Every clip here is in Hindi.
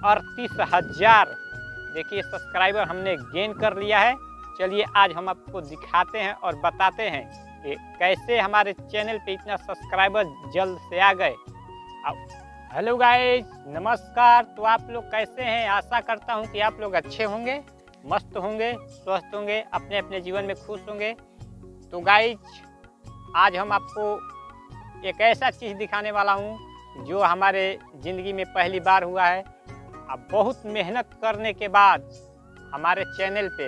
38,000 देखिए सब्सक्राइबर हमने गेन कर लिया है। चलिए आज हम आपको दिखाते हैं और बताते हैं कि कैसे हमारे चैनल पे इतना सब्सक्राइबर जल्द से आ गए। हेलो गाइस, नमस्कार। तो आप लोग कैसे हैं? आशा करता हूं कि आप लोग अच्छे होंगे, मस्त होंगे, स्वस्थ होंगे, अपने अपने जीवन में खुश होंगे। तो गाइस, आज हम आपको एक ऐसा चीज़ दिखाने वाला हूं जो हमारे ज़िंदगी में पहली बार हुआ है। अब बहुत मेहनत करने के बाद हमारे चैनल पे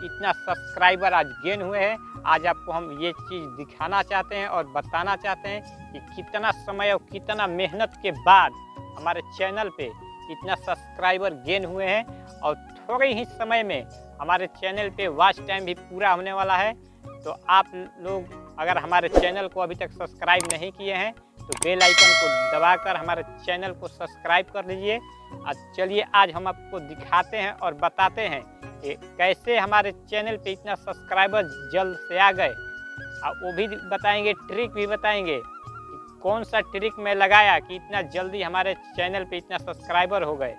इतना सब्सक्राइबर आज गेन हुए हैं। आज आपको हम ये चीज़ दिखाना चाहते हैं और बताना चाहते हैं कि कितना समय और कितना मेहनत के बाद हमारे चैनल पे इतना सब्सक्राइबर गेन हुए हैं। और थोड़े ही समय में हमारे चैनल पे वॉच टाइम भी पूरा होने वाला है। तो आप लोग अगर हमारे चैनल को अभी तक सब्सक्राइब नहीं किए हैं तो बेल आइकन को दबाकर हमारे चैनल को सब्सक्राइब कर लीजिए। चलिए आज हम आपको दिखाते हैं और बताते हैं कि कैसे हमारे चैनल पे इतना सब्सक्राइबर जल्द से आ गए। वो भी बताएंगे, ट्रिक भी बताएंगे कि कौन सा ट्रिक मैं लगाया कि इतना जल्दी हमारे चैनल पे इतना सब्सक्राइबर हो गए।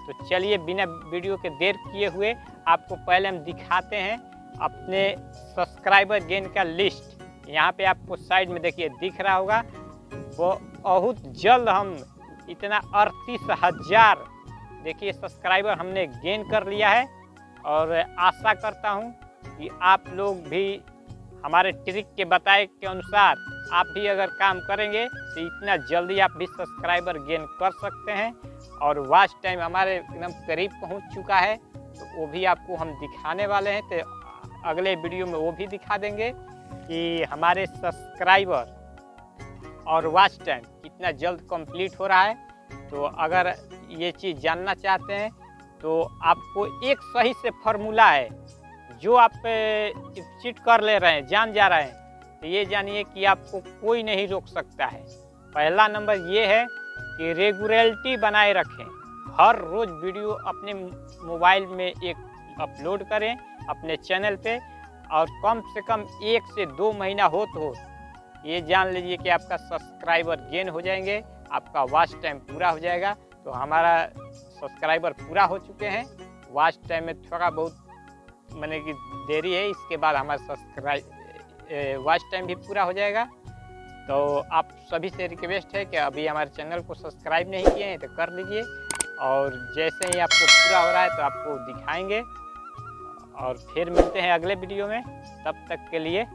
तो चलिए बिना वीडियो के देर किए हुए आपको पहले हम दिखाते हैं अपने सब्सक्राइबर गेन का लिस्ट। यहाँ पे आपको साइड में देखिए दिख रहा होगा। वो बहुत जल्द हम इतना 38,000 देखिए सब्सक्राइबर हमने गेन कर लिया है। और आशा करता हूँ कि आप लोग भी हमारे ट्रिक के बताए के अनुसार आप भी अगर काम करेंगे तो इतना जल्दी आप भी सब्सक्राइबर गेन कर सकते हैं। और वॉच टाइम हमारे एकदम करीब पहुँच चुका है, तो वो भी आपको हम दिखाने वाले हैं। तो अगले वीडियो में वो भी दिखा देंगे कि हमारे सब्सक्राइबर और वॉच टाइम कितना जल्द कंप्लीट हो रहा है। तो अगर ये चीज़ जानना चाहते हैं तो आपको एक सही से फार्मूला है जो आप चीट कर ले रहे हैं, जान जा रहे हैं, तो ये जानिए कि आपको कोई नहीं रोक सकता है। पहला नंबर ये है कि रेगुलरिटी बनाए रखें। हर रोज़ वीडियो अपने मोबाइल में एक अपलोड करें अपने चैनल पे, और कम से कम 1 से 2 महीना हो तो ये जान लीजिए कि आपका सब्सक्राइबर गेन हो जाएंगे, आपका वॉच टाइम पूरा हो जाएगा। तो हमारा सब्सक्राइबर पूरा हो चुके हैं। वॉच टाइम में थोड़ा बहुत माने कि देरी है, इसके बाद हमारा वॉच टाइम भी पूरा हो जाएगा। तो आप सभी से रिक्वेस्ट है कि अभी हमारे चैनल को सब्सक्राइब नहीं किए हैं तो कर लीजिए। और जैसे ही आपको पूरा हो रहा है तो आपको दिखाएंगे। और फिर मिलते हैं अगले वीडियो में, तब तक के लिए